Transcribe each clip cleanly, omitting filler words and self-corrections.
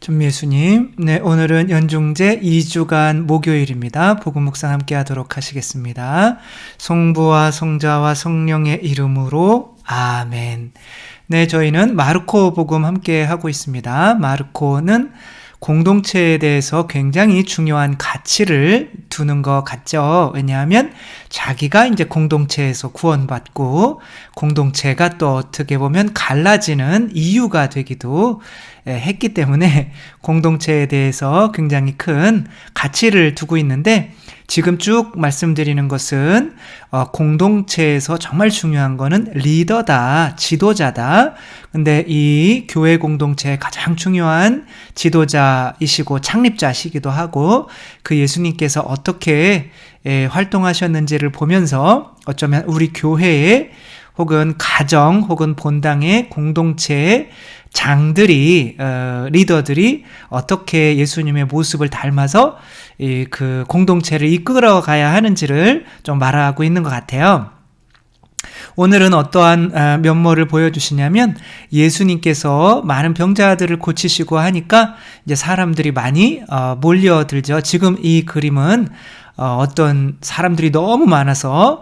준미예수님, 네, 오늘은 연중제 2주간 목요일입니다. 복음 묵상 함께 하도록 하시겠습니다. 성부와 성자와 성령의 이름으로 아멘. 네, 저희는 마르코 복음 함께 하고 있습니다. 마르코는 공동체에 대해서 굉장히 중요한 가치를 두는 것 같죠. 왜냐하면 자기가 이제 공동체에서 구원받고 공동체가 또 어떻게 보면 갈라지는 이유가 되기도 했기 때문에 공동체에 대해서 굉장히 큰 가치를 두고 있는데, 지금 쭉 말씀드리는 것은 공동체에서 정말 중요한 거는 리더다, 지도자다. 근데 이 교회 공동체의 가장 중요한 지도자이시고 창립자시기도 하고, 그 예수님께서 어떻게 활동하셨는지를 보면서 어쩌면 우리 교회의 혹은 가정 혹은 본당의 공동체의 장들이, 리더들이 어떻게 예수님의 모습을 닮아서 그 공동체를 이끌어 가야 하는지를 좀 말하고 있는 것 같아요. 오늘은 어떠한 면모를 보여주시냐면, 예수님께서 많은 병자들을 고치시고 하니까 이제 사람들이 많이 몰려들죠. 지금 이 그림은 어떤 사람들이 너무 많아서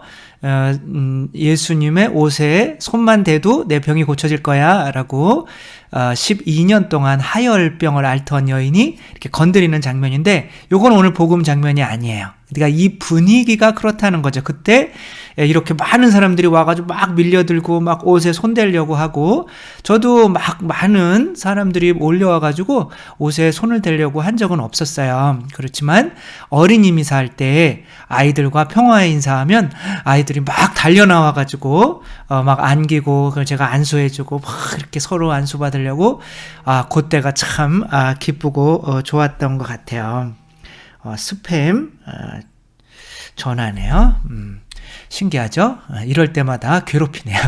예수님의 옷에 손만 대도 내 병이 고쳐질 거야 라고 12년 동안 하열병을 앓던 여인이 이렇게 건드리는 장면인데, 요건 오늘 복음 장면이 아니에요. 그러니까 이 분위기가 그렇다는 거죠. 그때 이렇게 많은 사람들이 와가지고 막 밀려들고 막 옷에 손대려고 하고, 저도 막 많은 사람들이 몰려와가지고 옷에 손을 대려고 한 적은 없었어요. 그렇지만 어린이 미사할 때 아이들과 평화의 인사하면 아이들이 막 달려나와가지고 막 안기고, 그걸 제가 안수해주고 막 이렇게 서로 안수받으려고, 그때가 참 기쁘고 좋았던 것 같아요. 스팸 전화네요. 신기하죠? 이럴 때마다 괴롭히네요.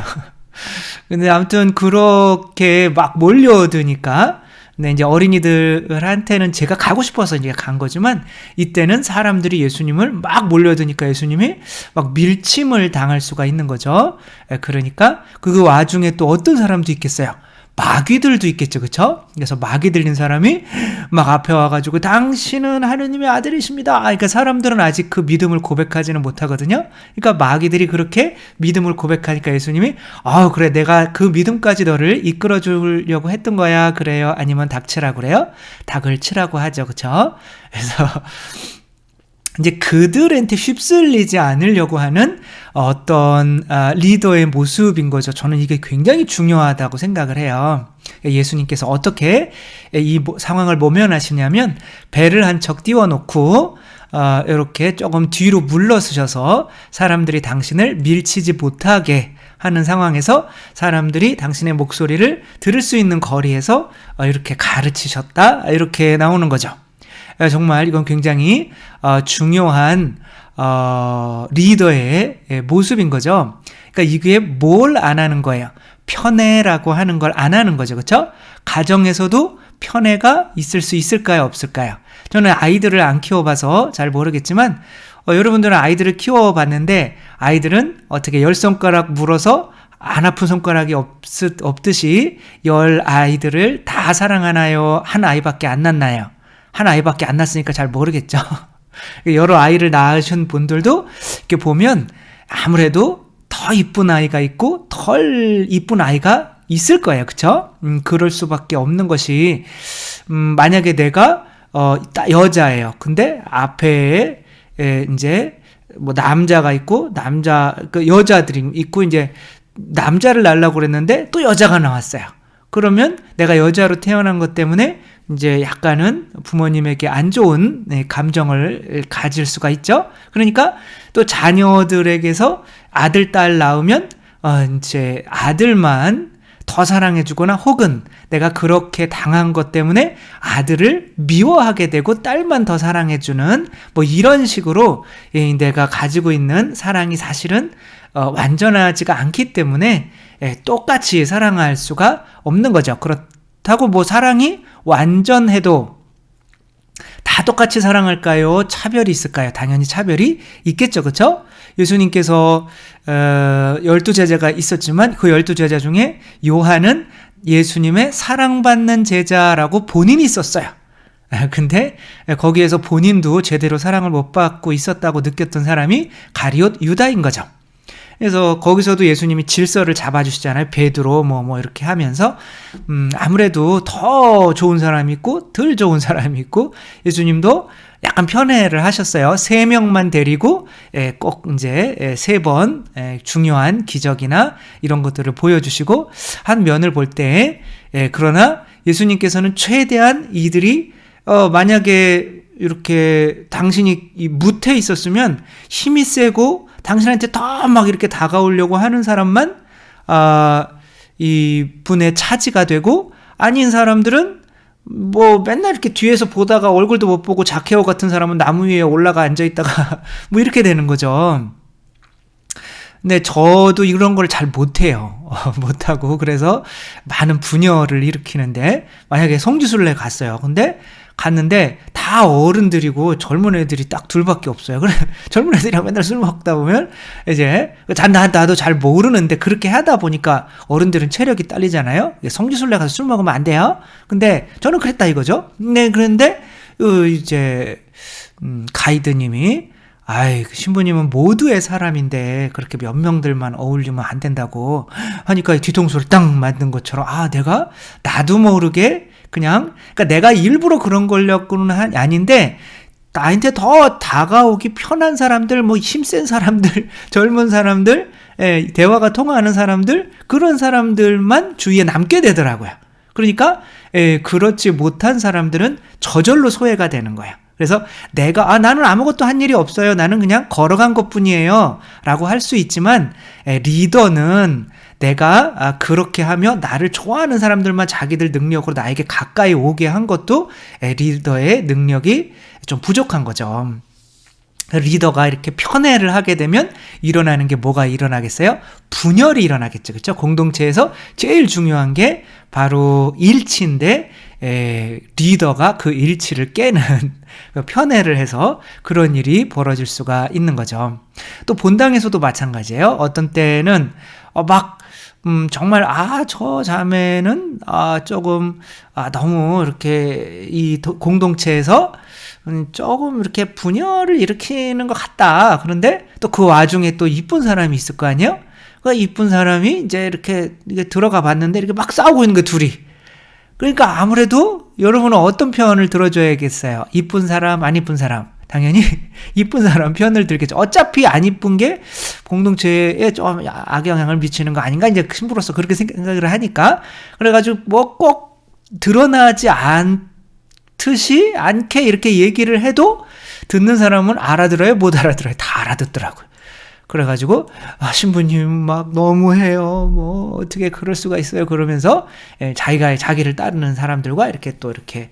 근데 아무튼 그렇게 막 몰려드니까, 근데 이제 어린이들한테는 제가 가고 싶어서 이제 간 거지만, 이때는 사람들이 예수님을 막 몰려드니까 예수님이 막 밀침을 당할 수가 있는 거죠. 그러니까 그 와중에 또 어떤 사람도 있겠어요. 마귀들도 있겠죠, 그쵸? 그래서 마귀 들린 사람이 막 앞에 와가지고 당신은 하느님의 아들이십니다. 그러니까 사람들은 아직 그 믿음을 고백하지는 못하거든요. 그러니까 마귀들이 그렇게 믿음을 고백하니까 예수님이 그래, 내가 그 믿음까지 너를 이끌어 주려고 했던 거야. 그래요? 아니면 닥치라고 그래요? 닥을 치라고 하죠, 그쵸? 그래서 이제 그들한테 휩쓸리지 않으려고 하는 어떤 리더의 모습인 거죠. 저는 이게 굉장히 중요하다고 생각을 해요. 예수님께서 어떻게 이 상황을 모면하시냐면, 배를 한 척 띄워놓고 이렇게 조금 뒤로 물러서셔서 사람들이 당신을 밀치지 못하게 하는 상황에서 사람들이 당신의 목소리를 들을 수 있는 거리에서 이렇게 가르치셨다, 이렇게 나오는 거죠. 정말 이건 굉장히 중요한 리더의 모습인 거죠. 그러니까 이게 뭘 안 하는 거예요? 편애라고 하는 걸 안 하는 거죠. 그렇죠? 가정에서도 편애가 있을 수 있을까요? 없을까요? 저는 아이들을 안 키워봐서 잘 모르겠지만, 여러분들은 아이들을 키워봤는데, 아이들은 어떻게 10손가락 물어서 안 아픈 손가락이 없듯이 10아이들을 다 사랑하나요? 한 아이밖에 안 낳나요? 한 아이밖에 안 낳았으니까 잘 모르겠죠. 여러 아이를 낳으신 분들도 이렇게 보면 아무래도 더 이쁜 아이가 있고 덜 이쁜 아이가 있을 거예요. 그쵸? 그럴 수밖에 없는 것이, 만약에 내가 여자예요. 근데 앞에 이제 뭐 남자가 있고, 여자들이 있고, 이제 남자를 낳으려고 그랬는데 또 여자가 나왔어요. 그러면 내가 여자로 태어난 것 때문에 이제 약간은 부모님에게 안 좋은 감정을 가질 수가 있죠. 그러니까 또 자녀들에게서 아들, 딸 낳으면 이제 아들만 더 사랑해주거나, 혹은 내가 그렇게 당한 것 때문에 아들을 미워하게 되고 딸만 더 사랑해주는, 뭐 이런 식으로 내가 가지고 있는 사랑이 사실은 완전하지가 않기 때문에 똑같이 사랑할 수가 없는 거죠. 그렇다고 뭐 사랑이 완전해도 다 똑같이 사랑할까요? 차별이 있을까요? 당연히 차별이 있겠죠. 그렇죠? 예수님께서 12제자가 있었지만 그 12제자 중에 요한은 예수님의 사랑받는 제자라고 본인이 썼어요. 근데 거기에서 본인도 제대로 사랑을 못 받고 있었다고 느꼈던 사람이 가룟 유다인 거죠. 그래서 거기서도 예수님이 질서를 잡아주시잖아요. 베드로 뭐 이렇게 하면서 아무래도 더 좋은 사람이 있고 덜 좋은 사람이 있고 예수님도 약간 편애를 하셨어요. 3명만 데리고 꼭 이제 3번 중요한 기적이나 이런 것들을 보여주시고 한 면을 볼 때 그러나 예수님께서는 최대한 이들이 만약에 이렇게 당신이 무태 있었으면 힘이 세고 당신한테 더 막 이렇게 다가오려고 하는 사람만 이 분의 차지가 되고 아닌 사람들은 뭐 맨날 이렇게 뒤에서 보다가 얼굴도 못 보고 자케오 같은 사람은 나무 위에 올라가 앉아 있다가 뭐 이렇게 되는 거죠. 근데 저도 이런 걸 잘 못해요. 못하고 그래서 많은 분열을 일으키는데 만약에 성지순례 갔어요. 근데 갔는데 다 어른들이고 젊은 애들이 딱 둘밖에 없어요. 그래 젊은 애들이랑 맨날 술 먹다 보면 이제 나도 잘 모르는데 그렇게 하다 보니까 어른들은 체력이 딸리잖아요. 성지순례 가서 술 먹으면 안 돼요. 근데 저는 그랬다 이거죠. 네, 그런데 이제 가이드님이 신부님은 모두의 사람인데 그렇게 몇 명들만 어울리면 안 된다고 하니까 뒤통수를 딱 맞는 것처럼 내가 나도 모르게 그러니까 내가 일부러 그런 걸려고는 아닌데 나한테 더 다가오기 편한 사람들, 뭐 힘센 사람들, 젊은 사람들, 대화가 통하는 사람들, 그런 사람들만 주위에 남게 되더라고요. 그러니까 그렇지 못한 사람들은 저절로 소외가 되는 거예요. 그래서 내가 나는 아무것도 한 일이 없어요. 나는 그냥 걸어간 것뿐이에요. 라고 할 수 있지만 리더는 내가 그렇게 하며 나를 좋아하는 사람들만 자기들 능력으로 나에게 가까이 오게 한 것도 리더의 능력이 좀 부족한 거죠. 리더가 이렇게 편애를 하게 되면 일어나는 게 뭐가 일어나겠어요? 분열이 일어나겠죠. 그렇죠? 공동체에서 제일 중요한 게 바로 일치인데 리더가 그 일치를 깨는 편애를 해서 그런 일이 벌어질 수가 있는 거죠. 또 본당에서도 마찬가지예요. 어떤 때는 정말 저 자매는 조금 너무 이렇게 이 공동체에서 조금 이렇게 분열을 일으키는 것 같다. 그런데 또 그 와중에 또 이쁜 사람이 있을 거 아니에요? 그 이쁜 사람이 이제 이렇게 들어가 봤는데 이렇게 막 싸우고 있는 거 둘이. 그러니까 아무래도 여러분은 어떤 편을 들어줘야겠어요? 이쁜 사람, 안 이쁜 사람? 당연히 이쁜 사람 편을 들겠죠. 어차피 안 이쁜 게 공동체에 좀 악영향을 미치는 거 아닌가? 이제 신부로서 그렇게 생각을 하니까. 그래가지고 뭐 꼭 드러나지 않게 이렇게 얘기를 해도 듣는 사람은 알아들어요? 못 알아들어요? 다 알아듣더라고요. 그래가지고 신부님 막 너무해요. 뭐 어떻게 그럴 수가 있어요? 그러면서 자기를 따르는 사람들과 이렇게 또 이렇게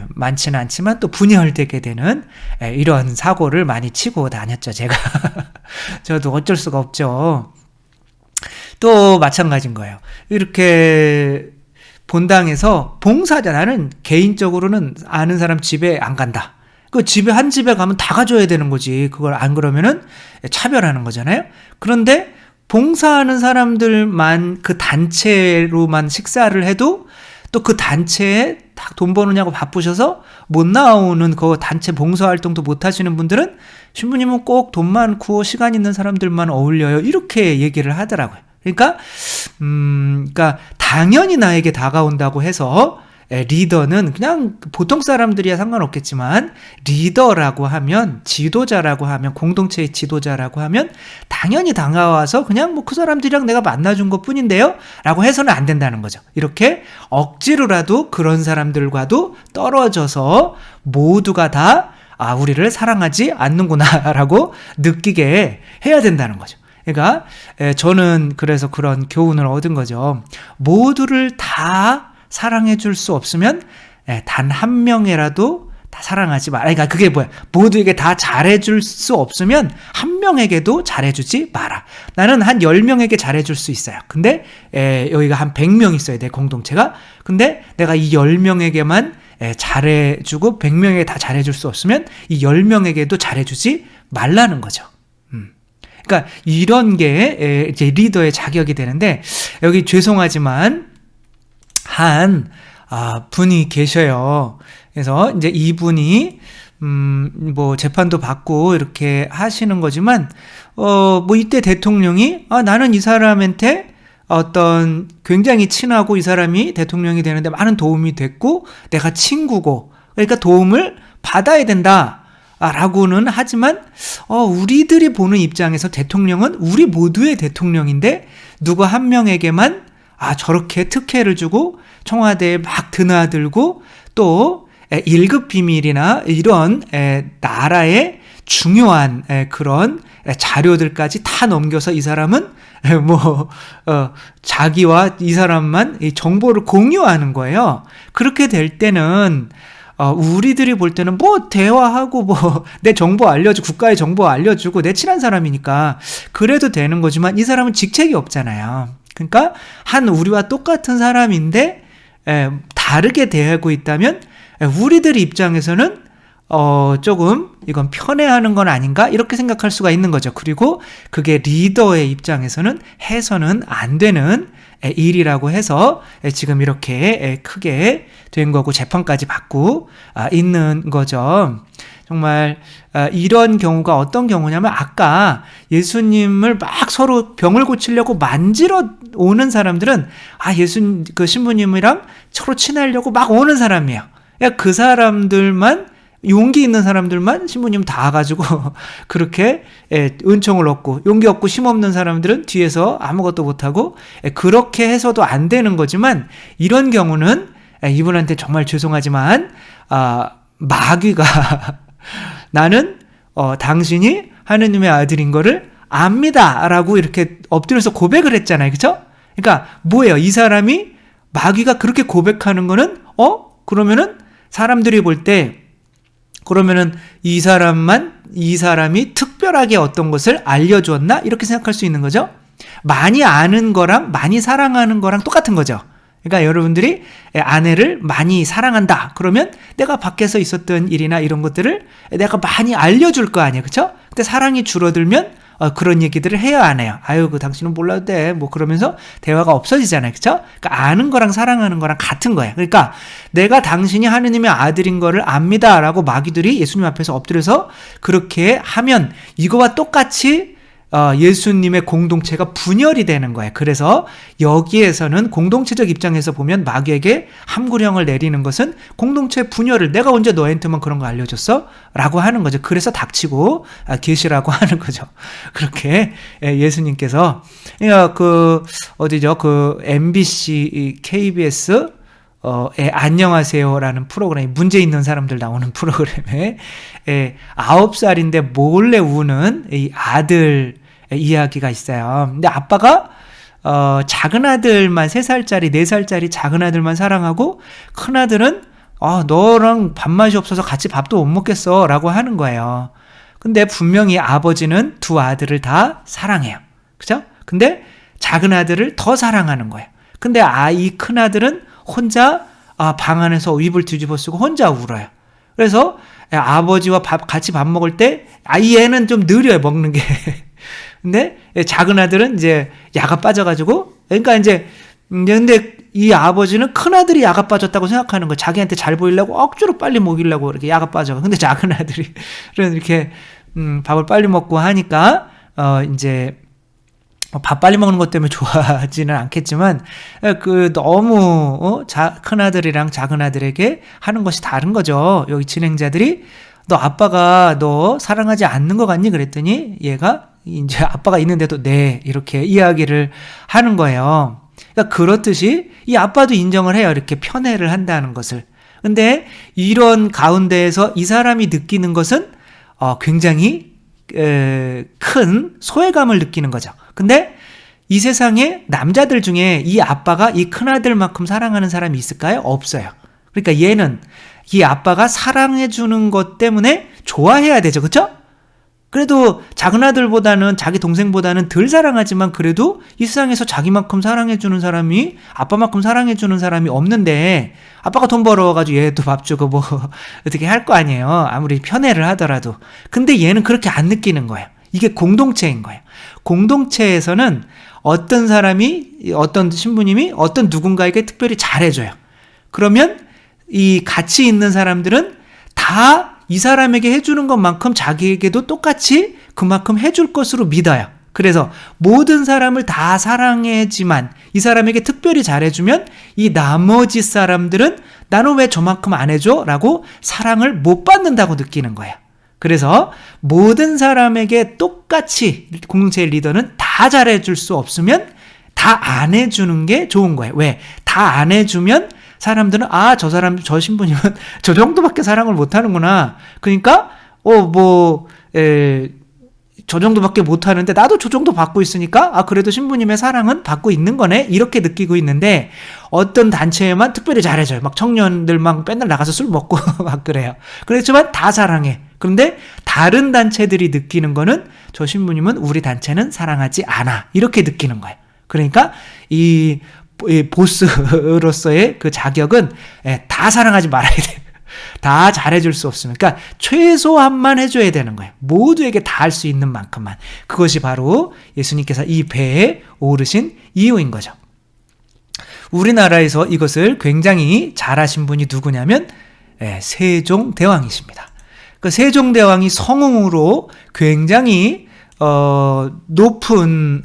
많지는 않지만 또 분열되게 되는 이런 사고를 많이 치고 다녔죠. 제가 저도 어쩔 수가 없죠. 또 마찬가지인 거예요. 이렇게 본당에서 봉사자, 나는 개인적으로는 아는 사람 집에 안 간다. 그 집에 한 집에 가면 다 가져야 되는 거지. 그걸 안 그러면은 차별하는 거잖아요. 그런데 봉사하는 사람들만 그 단체로만 식사를 해도 또 그 단체에 돈 버느냐고 바쁘셔서 못 나오는 그 단체 봉사활동도 못 하시는 분들은 신부님은 꼭 돈 많고 시간 있는 사람들만 어울려요. 이렇게 얘기를 하더라고요. 그러니까 당연히 나에게 다가온다고 해서 리더는 그냥 보통 사람들이야 상관없겠지만 리더라고 하면, 지도자라고 하면, 공동체의 지도자라고 하면 당연히 다가와서 그냥 뭐 그 사람들이랑 내가 만나준 것 뿐인데요 라고 해서는 안 된다는 거죠. 이렇게 억지로라도 그런 사람들과도 떨어져서 모두가 다 우리를 사랑하지 않는구나 라고 느끼게 해야 된다는 거죠. 그러니까 저는 그래서 그런 교훈을 얻은 거죠. 모두를 다 사랑해 줄 수 없으면 단 한 명이라도 다 사랑하지 마라. 그러니까 그게 뭐야? 모두에게 다 잘해 줄 수 없으면 한 명에게도 잘해 주지 마라. 나는 한 10명에게 잘해 줄 수 있어요. 근데 여기가 한 100명 있어야 돼, 공동체가. 근데 내가 이 10명에게만 잘해 주고 100명에게 다 잘해 줄 수 없으면 이 10명에게도 잘해 주지 말라는 거죠. 그러니까 이런 게 이제 리더의 자격이 되는데, 여기 죄송하지만 한 분이 계셔요. 그래서 이제 이분이 뭐 재판도 받고 이렇게 하시는 거지만 뭐 이때 대통령이 나는 이 사람한테 어떤 굉장히 친하고 이 사람이 대통령이 되는데 많은 도움이 됐고 내가 친구고 그러니까 도움을 받아야 된다 라고는 하지만 우리들이 보는 입장에서 대통령은 우리 모두의 대통령인데 누구 한 명에게만 저렇게 특혜를 주고 청와대에 막 드나들고 또 1급 비밀이나 이런 나라의 중요한 그런 자료들까지 다 넘겨서 이 사람은 자기와 이 사람만 이 정보를 공유하는 거예요. 그렇게 될 때는 우리들이 볼 때는 대화하고 내 정보 알려주고 국가의 정보 알려주고 내 친한 사람이니까 그래도 되는 거지만 이 사람은 직책이 없잖아요. 그러니까 우리와 똑같은 사람인데 다르게 대하고 있다면 우리들 입장에서는 조금 이건 편애하는 건 아닌가 이렇게 생각할 수가 있는 거죠. 그리고 그게 리더의 입장에서는 해서는 안 되는 일이라고 해서 지금 이렇게 크게 된 거고 재판까지 받고 있는 거죠. 정말 이런 경우가 어떤 경우냐면 아까 예수님을 막 서로 병을 고치려고 만지러 오는 사람들은 그 신부님이랑 서로 친하려고 막 오는 사람이에요. 그 사람들만 용기 있는 사람들만 신부님 다 가지고 그렇게 은총을 얻고 용기 없고 힘없는 사람들은 뒤에서 아무것도 못하고 그렇게 해서도 안 되는 거지만 이런 경우는 이분한테 정말 죄송하지만 마귀가 나는 당신이 하느님의 아들인 거를 압니다 라고 이렇게 엎드려서 고백을 했잖아요. 그렇죠? 그러니까 뭐예요? 이 사람이 마귀가 그렇게 고백하는 거는 그러면은 사람들이 볼 때 그러면은 이 사람이 특별하게 어떤 것을 알려주었나? 이렇게 생각할 수 있는 거죠. 많이 아는 거랑 많이 사랑하는 거랑 똑같은 거죠. 그러니까 여러분들이 아내를 많이 사랑한다. 그러면 내가 밖에서 있었던 일이나 이런 것들을 내가 많이 알려줄 거 아니에요. 그렇죠? 근데 사랑이 줄어들면 그런 얘기들을 해야 안 해요. 당신은 몰라도 돼. 그러면서 대화가 없어지잖아요. 그쵸? 그러니까 아는 거랑 사랑하는 거랑 같은 거예요. 그러니까 내가 당신이 하느님의 아들인 거를 압니다. 라고 마귀들이 예수님 앞에서 엎드려서 그렇게 하면 이거와 똑같이 예수님의 공동체가 분열이 되는 거예요. 그래서 여기에서는 공동체적 입장에서 보면 마귀에게 함구령을 내리는 것은 공동체 분열을 내가 언제 너한테만 그런 거 알려줬어? 라고 하는 거죠. 그래서 닥치고 계시라고 하는 거죠. 그렇게 예수님께서 MBC, KBS 안녕하세요라는 프로그램, 문제 있는 사람들 나오는 프로그램에 9살인데 몰래 우는 이 아들 이야기가 있어요. 근데 아빠가 작은 아들만 3살짜리, 4살짜리 작은 아들만 사랑하고 큰 아들은 너랑 밥맛이 없어서 같이 밥도 못 먹겠어 라고 하는 거예요. 근데 분명히 아버지는 두 아들을 다 사랑해요. 그죠? 근데 작은 아들을 더 사랑하는 거예요. 근데 이 큰 아들은 혼자 방 안에서 이불 뒤집어 쓰고 혼자 울어요. 그래서 아버지와 같이 밥 먹을 때 얘는 좀 느려요, 먹는 게. 근데 작은 아들은 이제 야가 빠져가지고, 그러니까 근데 이 아버지는 큰 아들이 야가 빠졌다고 생각하는 거예요. 자기한테 잘 보이려고 억지로 빨리 먹이려고 이렇게 야가 빠져. 근데 작은 아들이 이렇게 밥을 빨리 먹고 하니까 이제 밥 빨리 먹는 것 때문에 좋아하지는 않겠지만 너무 큰 아들이랑 작은 아들에게 하는 것이 다른 거죠. 여기 진행자들이 너 아빠가 너 사랑하지 않는 것 같니? 그랬더니 얘가 이제 아빠가 있는데도 네 이렇게 이야기를 하는 거예요. 그러니까 그렇듯이 이 아빠도 인정을 해요. 이렇게 편애를 한다는 것을. 근데 이런 가운데에서 이 사람이 느끼는 것은 굉장히 큰 소외감을 느끼는 거죠. 근데 이 세상에 남자들 중에 이 아빠가 이 큰아들만큼 사랑하는 사람이 있을까요? 없어요. 그러니까 얘는 이 아빠가 사랑해주는 것 때문에 좋아해야 되죠. 그쵸? 그래도 작은 아들보다는 자기 동생보다는 덜 사랑하지만 그래도 이 세상에서 자기만큼 사랑해주는 사람이 아빠만큼 사랑해주는 사람이 없는데 아빠가 돈 벌어가지고 얘도 밥 주고 어떻게 할 거 아니에요. 아무리 편애를 하더라도. 근데 얘는 그렇게 안 느끼는 거예요. 이게 공동체인 거예요. 공동체에서는 어떤 사람이, 어떤 신부님이 어떤 누군가에게 특별히 잘해줘요. 그러면 이 같이 있는 사람들은 다 이 사람에게 해주는 것만큼 자기에게도 똑같이 그만큼 해줄 것으로 믿어요. 그래서 모든 사람을 다 사랑해지만 이 사람에게 특별히 잘해주면 이 나머지 사람들은 나는 왜 저만큼 안 해줘? 라고 사랑을 못 받는다고 느끼는 거예요. 그래서 모든 사람에게 똑같이 공동체의 리더는 다 잘해줄 수 없으면 다 안 해주는 게 좋은 거예요. 왜? 다 안 해주면 사람들은 저 신부님은 저 정도밖에 사랑을 못 하는구나. 그러니까 저 정도밖에 못 하는데 나도 저 정도 받고 있으니까 그래도 신부님의 사랑은 받고 있는 거네. 이렇게 느끼고 있는데 어떤 단체에만 특별히 잘해줘요. 막 청년들만 맨날 나가서 술 먹고 막 그래요. 그렇지만 다 사랑해. 그런데 다른 단체들이 느끼는 거는 저 신부님은 우리 단체는 사랑하지 않아. 이렇게 느끼는 거예요. 그러니까 이 보스로서의 그 자격은 다 사랑하지 말아야 돼요. 다 잘해줄 수 없으면. 그러니까 최소한만 해줘야 되는 거예요. 모두에게 다 할 수 있는 만큼만. 그것이 바로 예수님께서 이 배에 오르신 이유인 거죠. 우리나라에서 이것을 굉장히 잘하신 분이 누구냐면 세종대왕이십니다. 그 세종대왕이 성웅으로 굉장히 높은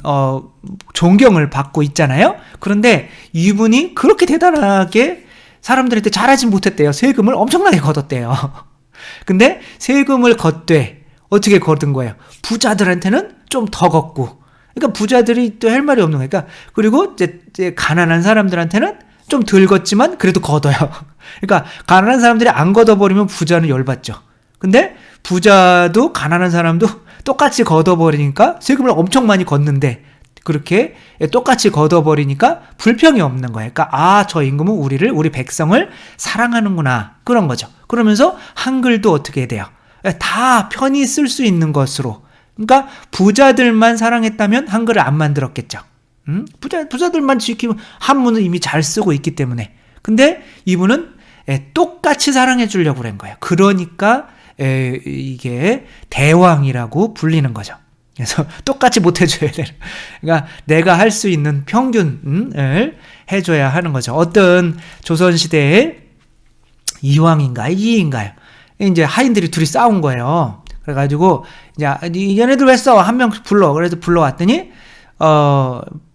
존경을 받고 있잖아요. 그런데 이분이 그렇게 대단하게 사람들한테 잘하진 못했대요. 세금을 엄청나게 걷었대요. 근데 세금을 걷되 어떻게 걷은 거예요? 부자들한테는 좀 더 걷고, 그러니까 부자들이 또 할 말이 없는 거니까. 그러니까 그리고 이제 가난한 사람들한테는 좀 덜 걷지만 그래도 걷어요. 그러니까 가난한 사람들이 안 걷어버리면 부자는 열받죠. 근데 부자도 가난한 사람도 똑같이 걷어버리니까 세금을 엄청 많이 걷는데 그렇게 똑같이 걷어버리니까 불평이 없는 거예요. 그러니까 저 임금은 우리 백성을 사랑하는구나, 그런 거죠. 그러면서 한글도 어떻게 돼요? 다 편히 쓸 수 있는 것으로. 그러니까 부자들만 사랑했다면 한글을 안 만들었겠죠. 부자들만 지키면 한문은 이미 잘 쓰고 있기 때문에. 근데 이분은 똑같이 사랑해 주려고 그런 거예요. 그러니까 이게 대왕이라고 불리는 거죠. 그래서 똑같이 못 해줘야 되는. 그러니까 내가 할 수 있는 평균을 해줘야 하는 거죠. 어떤 조선시대에 이왕인가요? 이인가요? 이제 하인들이 둘이 싸운 거예요. 그래가지고, 이제, 얘네들 왜 싸워? 한 명 불러. 그래서 불러왔더니,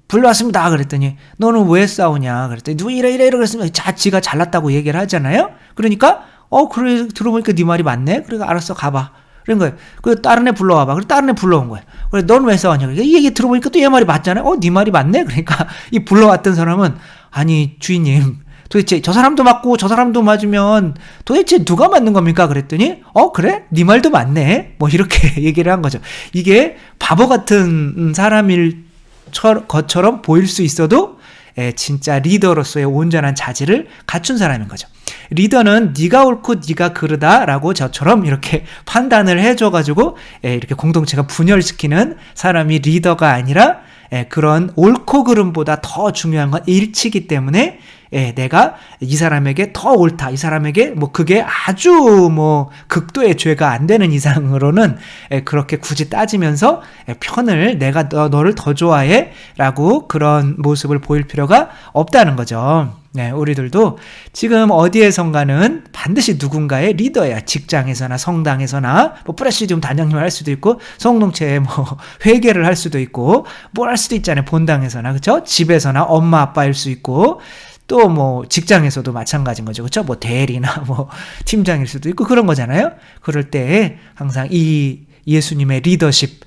불러왔습니다. 그랬더니, 너는 왜 싸우냐? 그랬더니, 누가 이래 그랬으면 지가 잘났다고 얘기를 하잖아요? 그러니까, 그래, 들어보니까 네 말이 맞네? 그러니까 알았어, 가봐. 그런 거예요. 그래서 다른 애 불러와봐. 그래서 다른 애 불러온 거예요. 그래, 넌 왜 싸웠냐? 그러니까 이 얘기 들어보니까 또 얘 말이 맞잖아요? 네 말이 맞네? 그러니까 이 불러왔던 사람은, 아니, 주인님, 도대체 저 사람도 맞고 저 사람도 맞으면 도대체 누가 맞는 겁니까? 그랬더니, 그래? 네 말도 맞네? 뭐 이렇게 얘기를 한 거죠. 이게 바보 같은 사람일 것처럼 보일 수 있어도 진짜 리더로서의 온전한 자질을 갖춘 사람인 거죠. 리더는 네가 옳고 네가 그르다라고 저처럼 이렇게 판단을 해줘가지고 이렇게 공동체가 분열시키는 사람이 리더가 아니라 그런 옳고 그름보다 더 중요한 건 일치기 때문에 내가 이 사람에게 더 옳다, 이 사람에게 뭐 그게 아주 뭐 극도의 죄가 안 되는 이상으로는 그렇게 굳이 따지면서 편을 내가 너를 더 좋아해 라고 그런 모습을 보일 필요가 없다는 거죠. 우리들도 지금 어디에선가는 반드시 누군가의 리더야. 직장에서나 성당에서나 뭐 프레시디움 단장님을 할 수도 있고 성동체에 뭐 회계를 할 수도 있고 뭘 할 수도 있잖아요. 본당에서나, 그렇죠? 집에서나 엄마 아빠일 수 있고 또 뭐 직장에서도 마찬가지인 거죠. 그렇죠? 뭐 대리나 뭐 팀장일 수도 있고 그런 거잖아요. 그럴 때 항상 이 예수님의 리더십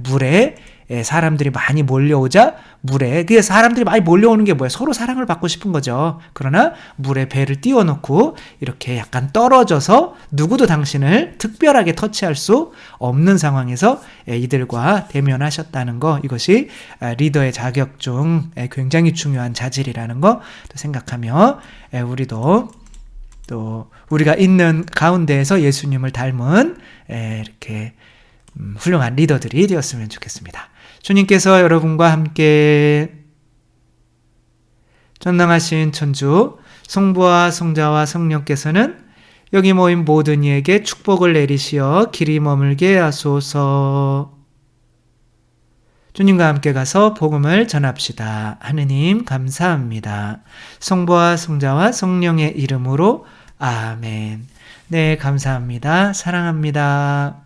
물에 사람들이 많이 몰려오자 물에, 그 사람들이 많이 몰려오는 게 뭐야? 서로 사랑을 받고 싶은 거죠. 그러나 물에 배를 띄워놓고 이렇게 약간 떨어져서 누구도 당신을 특별하게 터치할 수 없는 상황에서 이들과 대면하셨다는 거, 이것이 리더의 자격 중 굉장히 중요한 자질이라는 거 생각하며 우리도 또 우리가 있는 가운데에서 예수님을 닮은 이렇게 훌륭한 리더들이 되었으면 좋겠습니다. 주님께서 여러분과 함께 전능하신 천주 성부와 성자와 성령께서는 여기 모인 모든 이에게 축복을 내리시어 길이 머물게 하소서. 주님과 함께 가서 복음을 전합시다. 하느님 감사합니다. 성부와 성자와 성령의 이름으로 아멘. 네, 감사합니다. 사랑합니다.